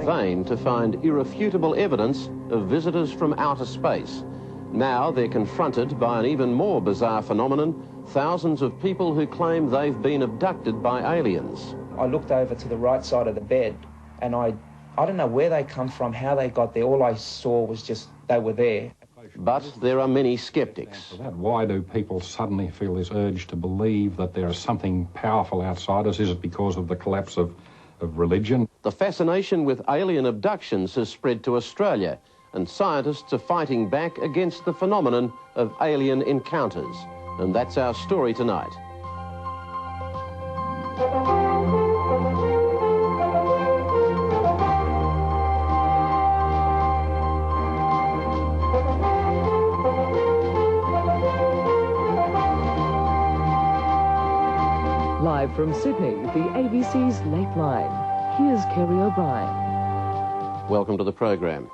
vain to find irrefutable evidence of visitors from outer space. Now they're confronted by an even more bizarre phenomenon: thousands of people who claim they've been abducted by aliens. I looked over to the right side of the bed and I don't know where they come from, how they got there. All I saw was just they were there. But there are many skeptics. Why do people suddenly feel this urge to believe that there is something powerful outside us? Is it because of the collapse of religion? The fascination with alien abductions has spread to Australia, and scientists are fighting back against the phenomenon of alien encounters. And that's our story tonight. Live from Sydney, the ABC's Lateline. Here's Kerry O'Brien. Welcome to the program.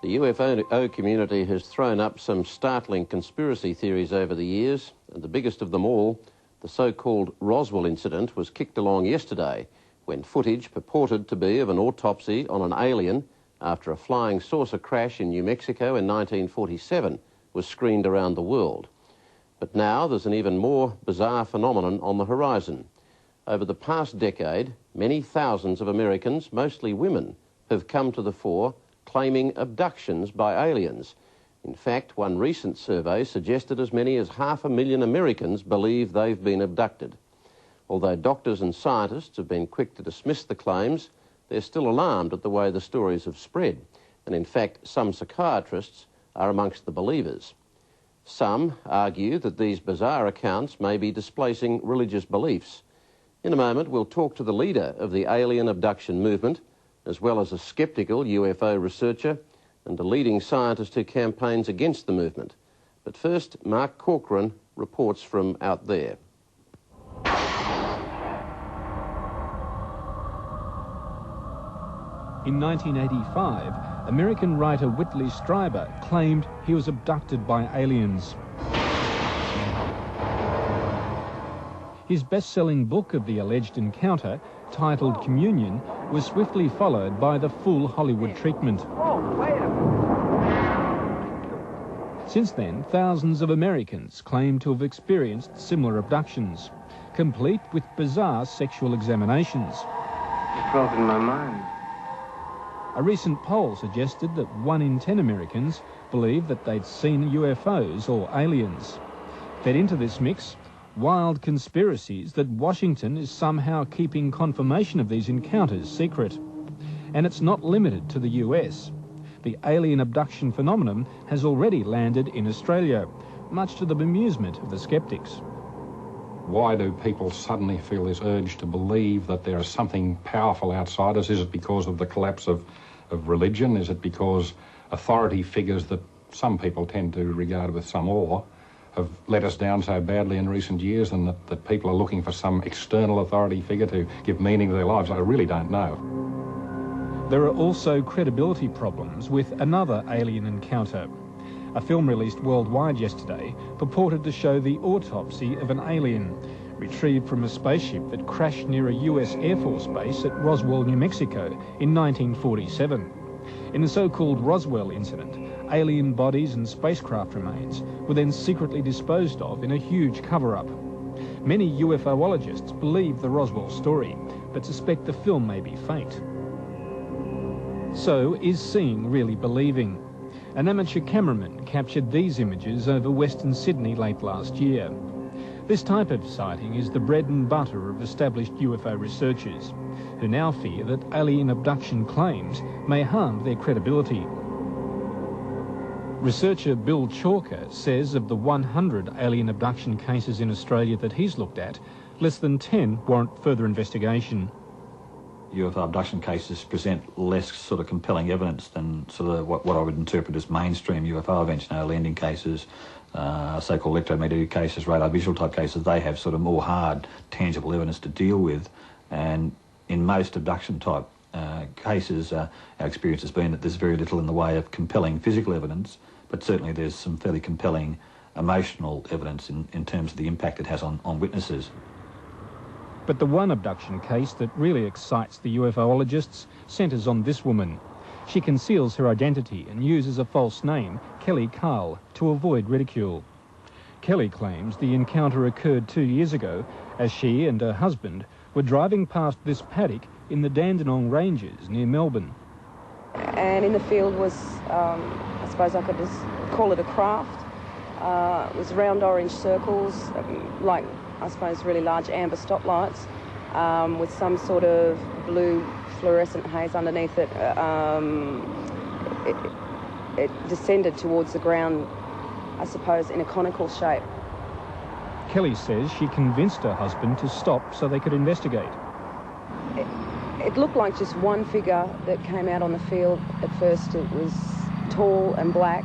The UFO community has thrown up some startling conspiracy theories over the years, and the biggest of them all, the so-called Roswell incident, was kicked along yesterday when footage purported to be of an autopsy on an alien after a flying saucer crash in New Mexico in 1947 was screened around the world. But now there's an even more bizarre phenomenon on the horizon. Over the past decade, many thousands of Americans, mostly women, have come to the fore claiming abductions by aliens. In fact, one recent survey suggested as many as 500,000 Americans believe they've been abducted. Although doctors and scientists have been quick to dismiss the claims, they're still alarmed at the way the stories have spread. And in fact, some psychiatrists are amongst the believers. Some argue that these bizarre accounts may be displacing religious beliefs. In a moment, we'll talk to the leader of the alien abduction movement, as well as a sceptical UFO researcher and a leading scientist who campaigns against the movement. But first, Mark Corcoran reports from out there. In 1985, American writer Whitley Strieber claimed he was abducted by aliens. His best-selling book of the alleged encounter, titled Communion, was swiftly followed by the full Hollywood treatment. Since then, thousands of Americans claim to have experienced similar abductions, complete with bizarre sexual examinations. You've broken my mind. A recent poll suggested that 1 in 10 Americans believed that they'd seen UFOs or aliens. Fed into this mix, wild conspiracies that Washington is somehow keeping confirmation of these encounters secret. And it's not limited to the US. The alien abduction phenomenon has already landed in Australia, much to the bemusement of the skeptics. Why do people suddenly feel this urge to believe that there is something powerful outside us? Is it because of the collapse of religion? Is it because authority figures that some people tend to regard with some awe have let us down so badly in recent years, and that people are looking for some external authority figure to give meaning to their lives? I really don't know. There are also credibility problems with another alien encounter. A film released worldwide yesterday purported to show the autopsy of an alien retrieved from a spaceship that crashed near a US Air Force base at Roswell, New Mexico in 1947. In the so-called Roswell incident, alien bodies and spacecraft remains were then secretly disposed of in a huge cover-up. Many UFOologists believe the Roswell story, but suspect the film may be fake. So, is seeing really believing? An amateur cameraman captured these images over Western Sydney late last year. This type of sighting is the bread and butter of established UFO researchers, who now fear that alien abduction claims may harm their credibility. Researcher Bill Chalker says of the 100 alien abduction cases in Australia that he's looked at, less than 10 warrant further investigation. UFO abduction cases present less sort of compelling evidence than sort of what I would interpret as mainstream UFO events, landing cases, so-called electromagnetic cases, radar visual type cases. They have sort of more hard, tangible evidence to deal with, and in most abduction type cases, our experience has been that there's very little in the way of compelling physical evidence, but certainly there's some fairly compelling emotional evidence in terms of the impact it has on witnesses. But the one abduction case that really excites the UFOologists centres on this woman. She conceals her identity and uses a false name, Kelly Carl, to avoid ridicule. Kelly claims the encounter occurred 2 years ago as she and her husband were driving past this paddock in the Dandenong Ranges near Melbourne. And in the field was, I suppose I could just call it a craft. It was round orange circles, like I suppose really large amber stoplights, with some sort of blue fluorescent haze underneath it. It descended towards the ground, I suppose, in a conical shape. Kelly says she convinced her husband to stop so they could investigate. It looked like just one figure that came out on the field. At first it was tall and black,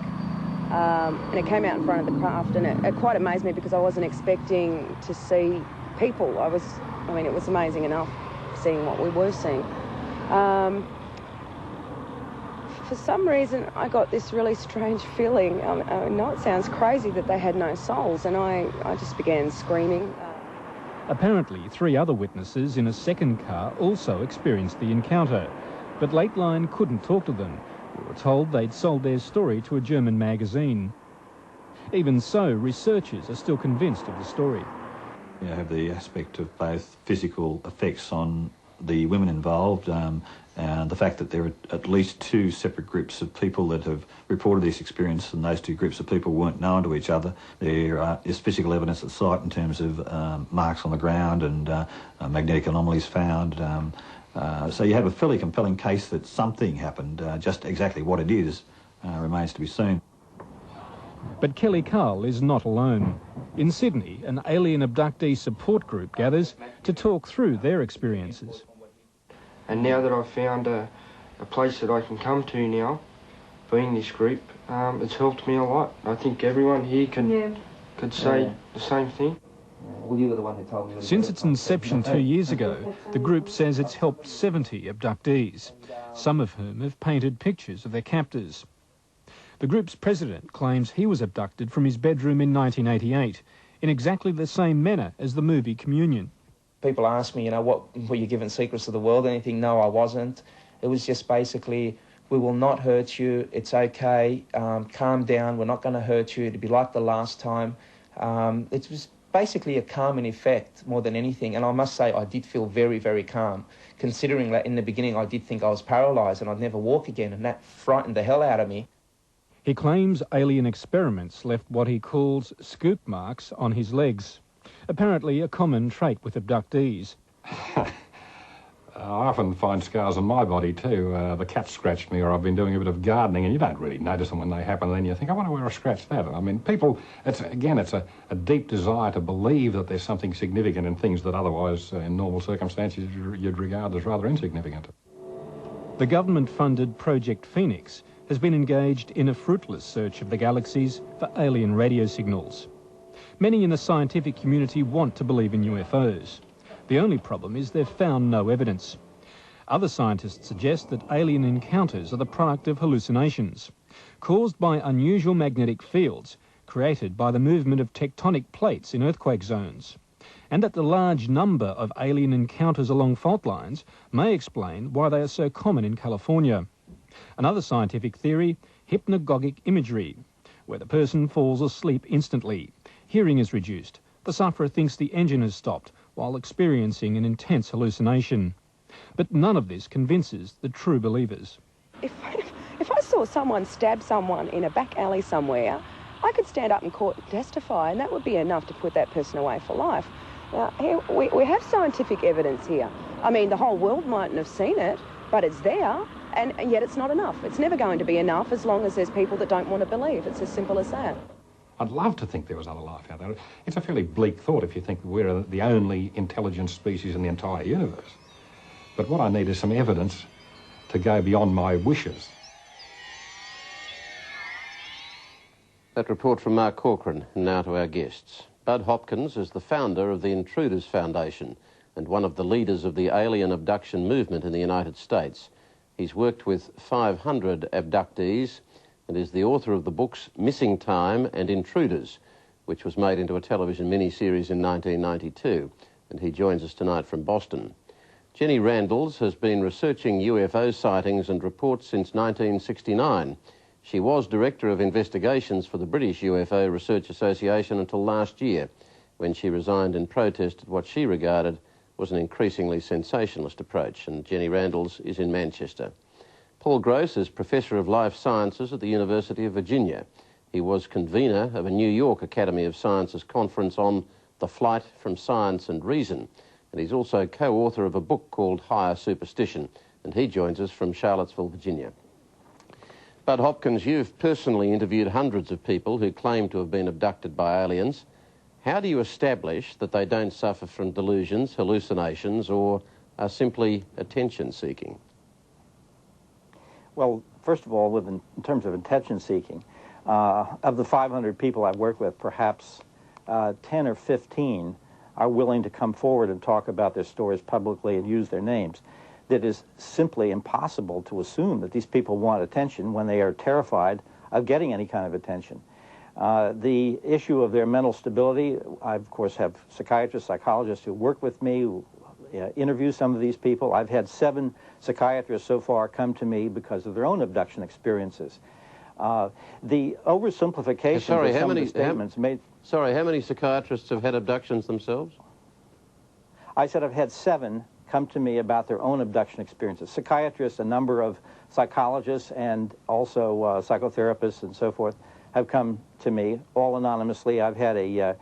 and it came out in front of the craft, and it quite amazed me because I wasn't expecting to see people. I mean, it was amazing enough seeing what we were seeing. For some reason, I got this really strange feeling. I know it sounds crazy that they had no souls, and I just began screaming. Apparently, 3 other witnesses in a second car also experienced the encounter, but Lateline couldn't talk to them. We were told they'd sold their story to a German magazine. Even so, researchers are still convinced of the story. You have the aspect of both physical effects on the women involved, and the fact that there are at least 2 separate groups of people that have reported this experience, and those 2 groups of people weren't known to each other. There is physical evidence at site in terms of marks on the ground and magnetic anomalies found. So you have a fairly compelling case that something happened. Just exactly what it is remains to be seen. But Kelly Carl is not alone. In Sydney, an alien abductee support group gathers to talk through their experiences. And now that I've found a place that I can come to now, being this group, it's helped me a lot. I think everyone here could say the same thing. Well, you were the one who told me. Since its inception 2 years ago, the group says it's helped 70 abductees, some of whom have painted pictures of their captors. The group's president claims he was abducted from his bedroom in 1988, in exactly the same manner as the movie Communion. People ask me, what were you given secrets of the world, anything? No, I wasn't. It was just basically, we will not hurt you, it's okay, calm down, we're not going to hurt you, it'll be like the last time. It was basically a calming effect more than anything, and I must say I did feel very, very calm, considering that in the beginning I did think I was paralysed and I'd never walk again, and that frightened the hell out of me. He claims alien experiments left what he calls scoop marks on his legs, apparently a common trait with abductees. I often find scars on my body too. The cat scratched me, or I've been doing a bit of gardening, and you don't really notice them when they happen, and then you think, I wonder where I scratched that. I mean, people, it's a deep desire to believe that there's something significant in things that otherwise, in normal circumstances, you'd regard as rather insignificant. The government-funded Project Phoenix has been engaged in a fruitless search of the galaxies for alien radio signals. Many in the scientific community want to believe in UFOs. The only problem is they've found no evidence. Other scientists suggest that alien encounters are the product of hallucinations, caused by unusual magnetic fields created by the movement of tectonic plates in earthquake zones, and that the large number of alien encounters along fault lines may explain why they are so common in California. Another scientific theory, hypnagogic imagery, where the person falls asleep instantly. Hearing is reduced. The sufferer thinks the engine has stopped while experiencing an intense hallucination. But none of this convinces the true believers. If I saw someone stab someone in a back alley somewhere, I could stand up in court and testify, and that would be enough to put that person away for life. Now, here we have scientific evidence here. I mean, the whole world mightn't have seen it, but it's there, and yet it's not enough. It's never going to be enough as long as there's people that don't want to believe. It's as simple as that. I'd love to think there was other life out there. It's a fairly bleak thought if you think we're the only intelligent species in the entire universe. But what I need is some evidence to go beyond my wishes. That report from Mark Corcoran. Now to our guests. Bud Hopkins is the founder of the Intruders Foundation and one of the leaders of the alien abduction movement in the United States. He's worked with 500 abductees and is the author of the books Missing Time and Intruders, which was made into a television miniseries in 1992 and he joins us tonight from Boston. Jenny Randles has been researching UFO sightings and reports since 1969. She was Director of Investigations for the British UFO Research Association until last year, when she resigned in protest at what she regarded was an increasingly sensationalist approach. And Jenny Randles is in Manchester. Paul Gross is Professor of Life Sciences at the University of Virginia. He was convener of a New York Academy of Sciences conference on the flight from science and reason. And he's also co-author of a book called Higher Superstition. And he joins us from Charlottesville, Virginia. Bud Hopkins, you've personally interviewed hundreds of people who claim to have been abducted by aliens. How do you establish that they don't suffer from delusions, hallucinations, or are simply attention-seeking? Well, first of all, in terms of attention-seeking, of the 500 people I've worked with, perhaps 10 or 15 are willing to come forward and talk about their stories publicly and use their names. That is simply impossible to assume that these people want attention when they are terrified of getting any kind of attention. The issue of their mental stability, I, of course, have psychiatrists, psychologists who work with me, who interview some of these people. I've had 7 psychiatrists so far come to me because of their own abduction experiences. The oversimplification of some of the statements made... Sorry, how many psychiatrists have had abductions themselves? I said I've had 7 come to me about their own abduction experiences. Psychiatrists, a number of psychologists, and also psychotherapists and so forth have come to me, all anonymously. I've had a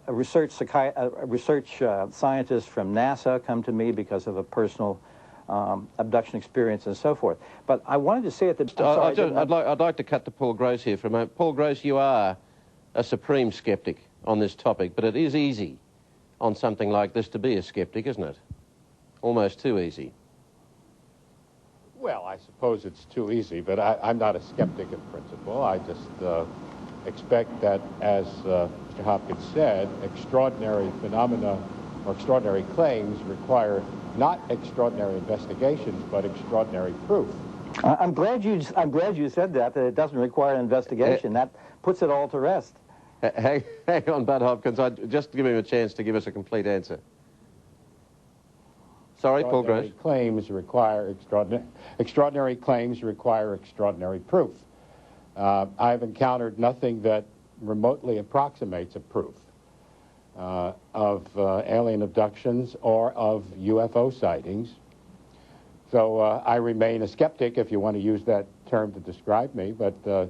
research scientist from NASA come to me because of a personal abduction experience and so forth. But I wanted to say at the... I'd like to cut to Paul Gross here for a moment. Paul Gross, you are a supreme skeptic on this topic, but it is easy on something like this to be a skeptic, isn't it? Almost too easy. Well, I suppose it's too easy, but I'm not a skeptic in principle. I just expect that, as Mr. Hopkins said, extraordinary phenomena or extraordinary claims require not extraordinary investigations, but extraordinary proof. I'm glad you said that it doesn't require an investigation. That puts it all to rest. Hang on, Bud Hopkins. Just give him a chance to give us a complete answer. Sorry, Paul Gross. Extraordinary claims require extraordinary proof. I've encountered nothing that remotely approximates a proof of alien abductions or of UFO sightings. So I remain a skeptic, if you want to use that term to describe me, but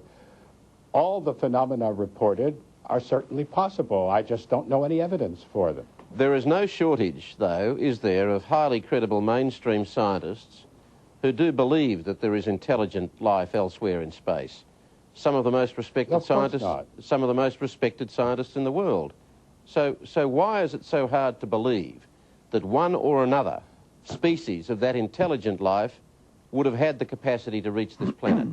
all the phenomena reported are certainly possible. I just don't know any evidence for them. There is no shortage, though, is there, of highly credible mainstream scientists who do believe that there is intelligent life elsewhere in space. Some of the most respected scientists, some of the most respected scientists in the world. So why is it so hard to believe that one or another species of that intelligent life would have had the capacity to reach this planet?